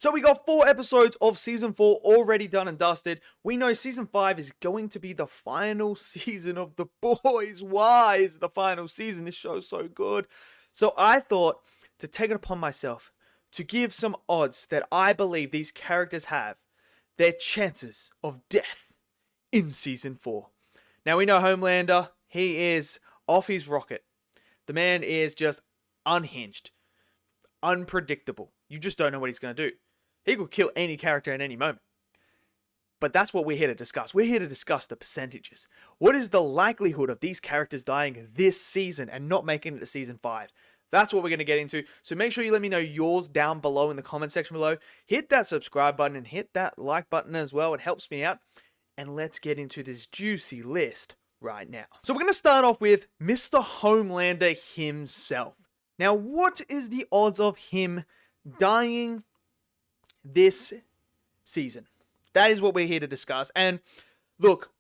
So we got 4 episodes of Season 4 already done and dusted. We know Season 5 is going to be the final season of The Boys. Why is it the final season? This show's so good. So I thought to take it upon myself to give some odds that I believe these characters have their chances of death in Season 4. Now we know Homelander, he is off his rocket. The man is just unhinged, unpredictable. You just don't know what he's going to do. He could kill any character at any moment. But that's what we're here to discuss. We're here to discuss the percentages. What is the likelihood of these characters dying this season and not making it to Season 5? That's what we're going to get into. So make sure you let me know yours down below in the comment section below. Hit that subscribe button and hit that like button as well. It helps me out. And let's get into this juicy list right now. So we're going to start off with Mr. Homelander himself. Now, what is the odds of him dying this season? That is what we're here to discuss. And look,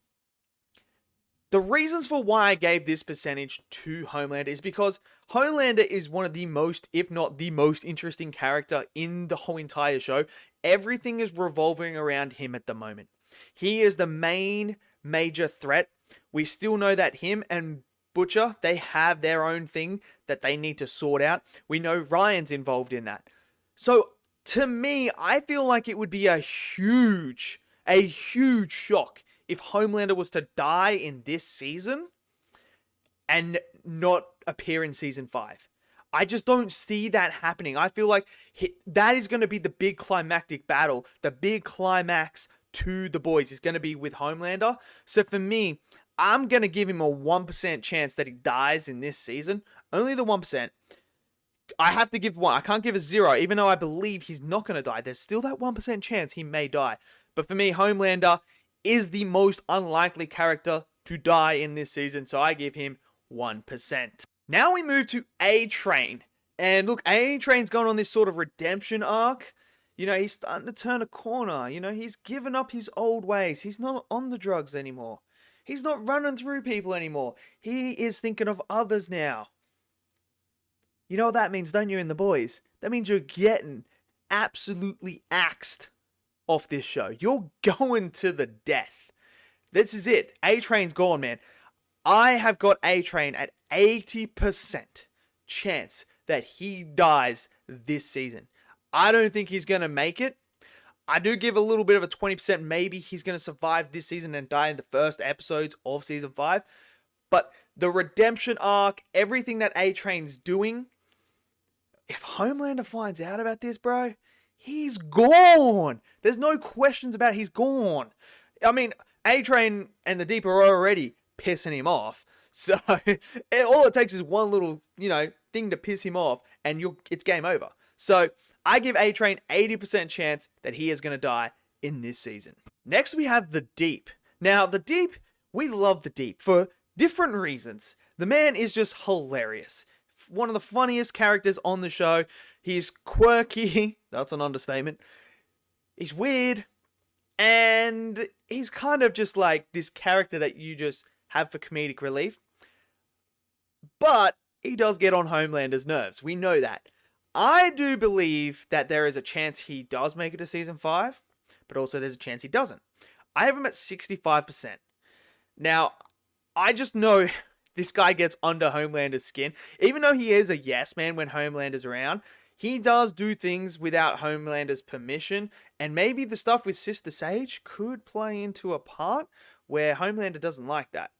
the reasons for why I gave this percentage to Homelander is because Homelander is one of the most, if not the most interesting character in the whole entire show. Everything is revolving around him at the moment. He is the main major threat. We still know that him and Butcher, they have their own thing that they need to sort out. We know Ryan's involved in that. So to me, I feel like it would be a huge shock if Homelander was to die in this season and not appear in Season 5. I just don't see that happening. I feel like that is going to be the big climactic battle. The big climax to The Boys is going to be with Homelander. So for me, I'm going to give him a 1% chance that he dies in this season. Only the 1%. I have to give 1. I can't give a 0, even though I believe he's not going to die. There's still that 1% chance he may die. But for me, Homelander is the most unlikely character to die in this season, so I give him 1%. Now we move to A-Train. And look, A-Train's gone on this sort of redemption arc. You know, he's starting to turn a corner. You know, he's given up his old ways. He's not on the drugs anymore. He's not running through people anymore. He is thinking of others now. You know what that means, don't you, in The Boys? That means you're getting absolutely axed off this show. You're going to the death. This is it. A-Train's gone, man. I have got A-Train at 80% chance that he dies this season. I don't think he's going to make it. I do give a little bit of a 20% maybe he's going to survive this season and die in the first episodes of Season 5. But the redemption arc, everything that A-Train's doing, if Homelander finds out about this, bro, he's gone. There's no questions about it. He's gone. I mean, A-Train and the Deep are already pissing him off. So all it takes is one little, thing to piss him off and it's game over. So I give A-Train 80% chance that he is going to die in this season. Next, we have the Deep. Now, the Deep, we love the Deep for different reasons. The man is just hilarious. One of the funniest characters on the show. He's quirky. That's an understatement. He's weird. And he's kind of just like this character that you just have for comedic relief. But he does get on Homelander's nerves. We know that. I do believe that there is a chance he does make it to Season 5. But also there's a chance he doesn't. I have him at 65%. Now, I just know this guy gets under Homelander's skin. Even though he is a yes man when Homelander's around, he does do things without Homelander's permission. And maybe the stuff with Sister Sage could play into a part where Homelander doesn't like that.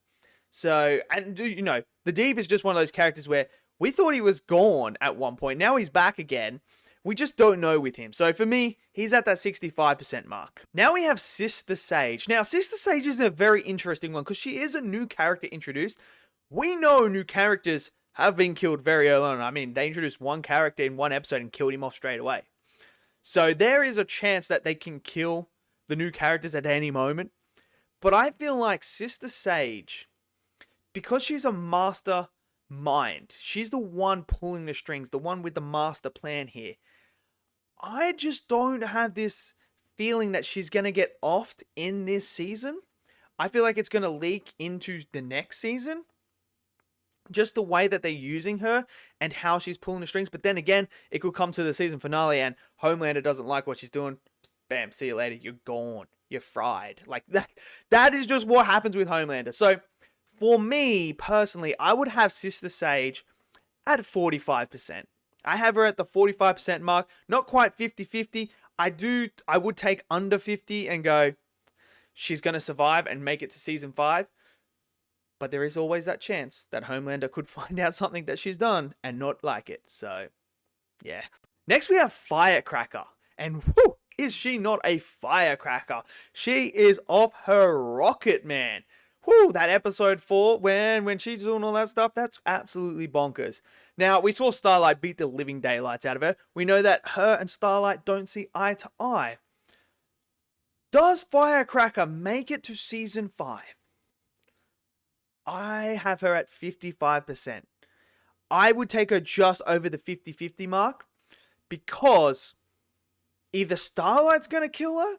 So, and the Deep is just one of those characters where we thought he was gone at one point. Now he's back again. We just don't know with him. So for me, he's at that 65% mark. Now we have Sister Sage. Now, Sister Sage is a very interesting one because she is a new character introduced. We know new characters have been killed very early on. I mean, they introduced one character in one episode and killed him off straight away. So there is a chance that they can kill the new characters at any moment. But I feel like Sister Sage, because she's a master mind, she's the one pulling the strings, the one with the master plan here. I just don't have this feeling that she's going to get offed in this season. I feel like it's going to leak into the next season. just the way that they're using her and how she's pulling the strings. But then again, it could come to the season finale and Homelander doesn't like what she's doing. Bam, see you later. You're gone. You're fried. Like that is just what happens with Homelander. So for me personally, I would have Sister Sage at 45%. I have her at the 45% mark. Not quite 50-50. I would take under 50 and go, she's going to survive and make it to season 5. But there is always that chance that Homelander could find out something that she's done and not like it. So, yeah. Next we have Firecracker. And whoo, is she not a firecracker? She is off her rocket, man. Whoo, that episode 4, when she's doing all that stuff, that's absolutely bonkers. Now, we saw Starlight beat the living daylights out of her. We know that her and Starlight don't see eye to eye. Does Firecracker make it to season 5? I have her at 55%. I would take her just over the 50-50 mark because either Starlight's going to kill her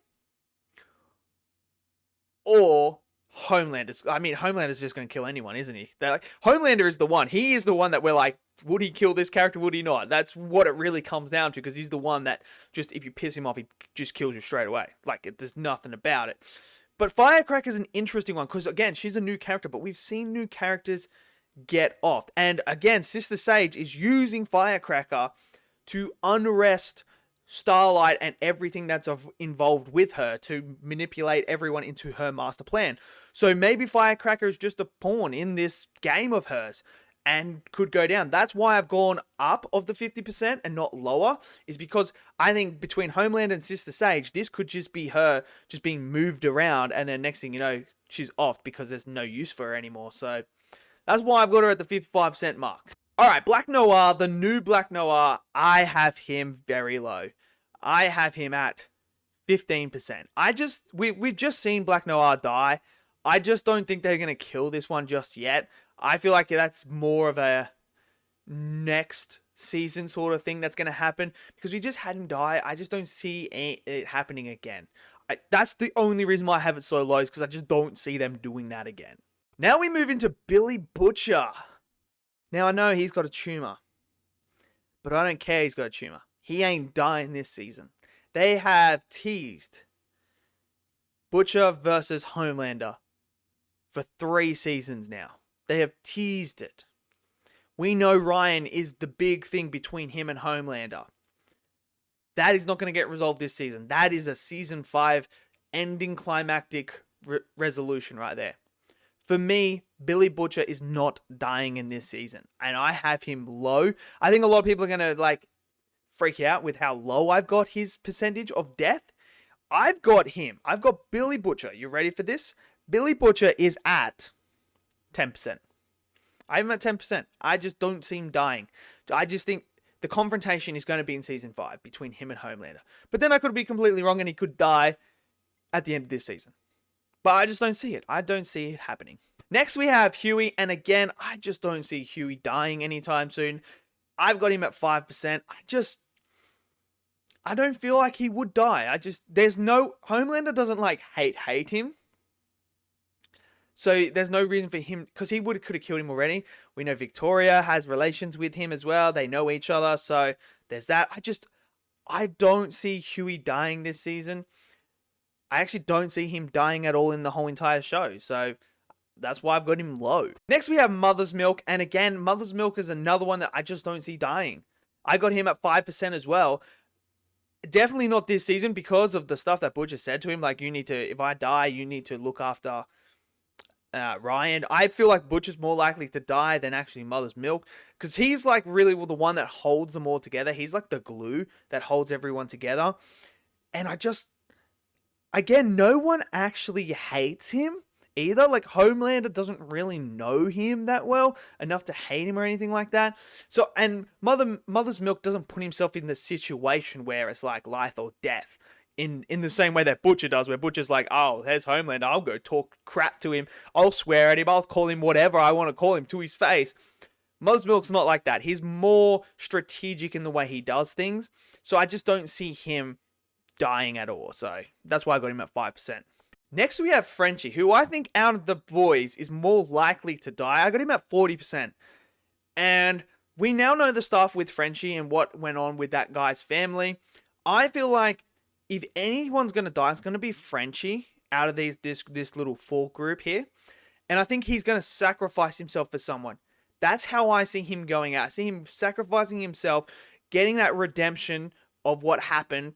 or Homelander's just going to kill anyone, isn't he? They're like, Homelander is the one. He is the one that we're like, would he kill this character? Would he not? That's what it really comes down to, because he's the one that just, if you piss him off, he just kills you straight away. Like, there's nothing about it. But Firecracker is an interesting one because, again, she's a new character, but we've seen new characters get off. And, again, Sister Sage is using Firecracker to unrest Starlight and everything that's involved with her to manipulate everyone into her master plan. So maybe Firecracker is just a pawn in this game of hers and could go down. That's why I've gone up of the 50% and not lower, is because I think between Homelander and Sister Sage, this could just be her just being moved around, and then next thing you know, she's off because there's no use for her anymore. So that's why I've got her at the 55% mark. All right, Black Noir, the new Black Noir, I have him very low. I have him at 15%. We've just seen Black Noir die. I just don't think they're going to kill this one just yet. I feel like that's more of a next season sort of thing that's going to happen, because we just had him die. I just don't see it happening again. That's the only reason why I have it so low, is because I just don't see them doing that again. Now we move into Billy Butcher. Now I know he's got a tumor, but I don't care he's got a tumor. He ain't dying this season. They have teased Butcher versus Homelander for 3 seasons now. They have teased it. We know Ryan is the big thing between him and Homelander. That is not going to get resolved this season. That is a season 5 ending climactic resolution right there. For me, Billy Butcher is not dying in this season, and I have him low. I think a lot of people are going to freak out with how low I've got his percentage of death. I've got Billy Butcher. You ready for this? Billy Butcher is at 10%. I'm at 10%. I just don't see him dying. I just think the confrontation is going to be in season 5 between him and Homelander. But then I could be completely wrong and he could die at the end of this season. But I just don't see it. I don't see it happening. Next we have Huey. And again, I just don't see Huey dying anytime soon. I've got him at 5%. I don't feel like he would die. Homelander doesn't hate him. So there's no reason for him, because he could have killed him already. We know Victoria has relations with him as well. They know each other. So there's that. I don't see Huey dying this season. I actually don't see him dying at all in the whole entire show. So that's why I've got him low. Next we have Mother's Milk. And again, Mother's Milk is another one that I just don't see dying. I got him at 5% as well. Definitely not this season because of the stuff that Butcher said to him. Like, if I die, you need to look after Ryan. I feel like Butcher's more likely to die than actually Mother's Milk, because he's really the one that holds them all together. He's like the glue that holds everyone together. And again, no one actually hates him either. Homelander doesn't really know him that well enough to hate him or anything like that. So, and Mother's Milk doesn't put himself in the situation where it's life or death in the same way that Butcher does, where Butcher's like, oh, there's Homelander, I'll go talk crap to him, I'll swear at him, I'll call him whatever I want to call him to his face. Mother's Milk's not like that. He's more strategic in the way he does things. So I just don't see him dying at all. So that's why I got him at 5%. Next we have Frenchie, who I think out of the boys is more likely to die. I got him at 40%. And we now know the stuff with Frenchie and what went on with that guy's family. I feel like if anyone's going to die, it's going to be Frenchie out of this little folk group here. And I think he's going to sacrifice himself for someone. That's how I see him going out. I see him sacrificing himself, getting that redemption of what happened,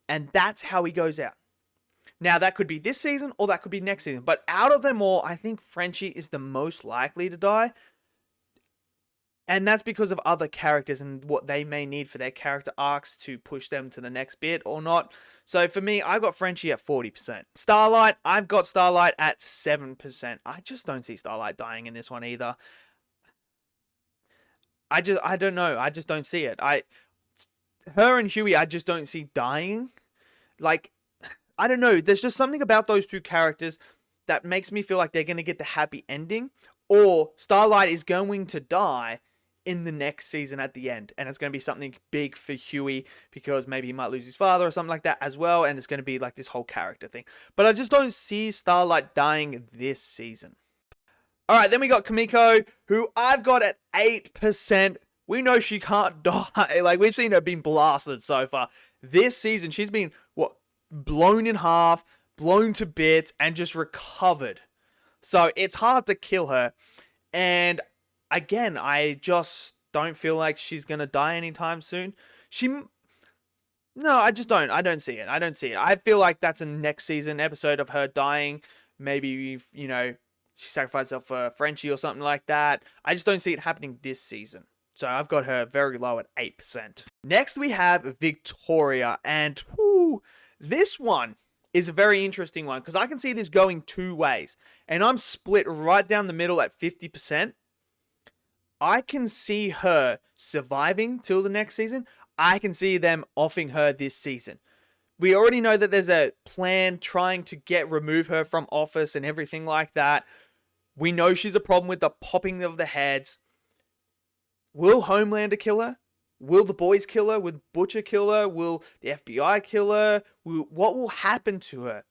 and that's how he goes out. Now, that could be this season or that could be next season. But out of them all, I think Frenchie is the most likely to die. And that's because of other characters and what they may need for their character arcs to push them to the next bit or not. So for me, I've got Frenchie at 40%. Starlight, I've got Starlight at 7%. I just don't see Starlight dying in this one either. I don't know. I just don't see it. Her and Huey, I just don't see dying. Like, I don't know. There's just something about those two characters that makes me feel like they're going to get the happy ending. Or Starlight is going to die in the next season at the end. And it's going to be something big for Huey because maybe he might lose his father or something like that as well. And it's going to be like this whole character thing. But I just don't see Starlight dying this season. Alright, then we got Kamiko, who I've got at 8%. We know she can't die. Like, we've seen her being blasted so far. This season, she's been, blown in half, blown to bits, and just recovered. So, it's hard to kill her. And, again, I just don't feel like she's going to die anytime soon. No, I just don't. I don't see it. I feel like that's a next season episode of her dying. Maybe, she sacrificed herself for Frenchie or something like that. I just don't see it happening this season. So I've got her very low at 8%. Next we have Victoria. And this one is a very interesting one because I can see this going two ways. And I'm split right down the middle at 50%. I can see her surviving till the next season. I can see them offing her this season. We already know that there's a plan trying to remove her from office and everything like that. We know she's a problem with the popping of the heads. Will Homelander kill her? Will the boys kill her? Will Butcher kill her? Will the FBI kill her? What will happen to her?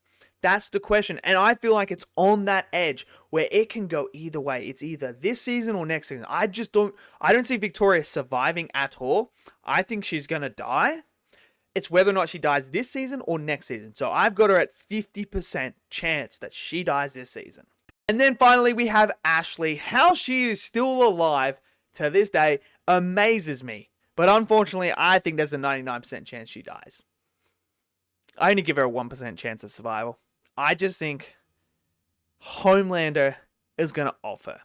That's the question. And I feel like it's on that edge where it can go either way. It's either this season or next season. I don't see Victoria surviving at all. I think she's going to die. It's whether or not she dies this season or next season. So I've got her at 50% chance that she dies this season. And then finally we have Ashley. How she is still alive to this day amazes me. But unfortunately, I think there's a 99% chance she dies. I only give her a 1% chance of survival. I just think Homelander is going to off her.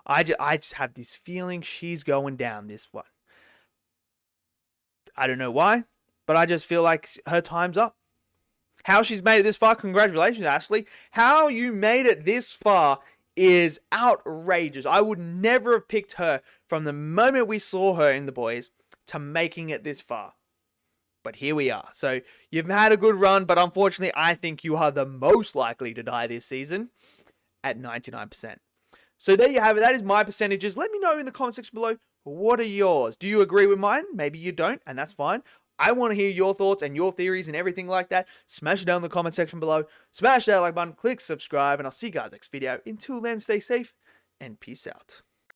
I just have this feeling she's going down this one. I don't know why, but I just feel like her time's up. How she's made it this far, congratulations, Ashley. How you made it this far is outrageous. I would never have picked her from the moment we saw her in The Boys to making it this far. But here we are. So you've had a good run, but unfortunately, I think you are the most likely to die this season at 99%. So there you have it. That is my percentages. Let me know in the comment section below, what are yours? Do you agree with mine? Maybe you don't, and that's fine. I want to hear your thoughts and your theories and everything like that. Smash it down in the comment section below. Smash that like button, click subscribe, and I'll see you guys next video. Until then, stay safe and peace out.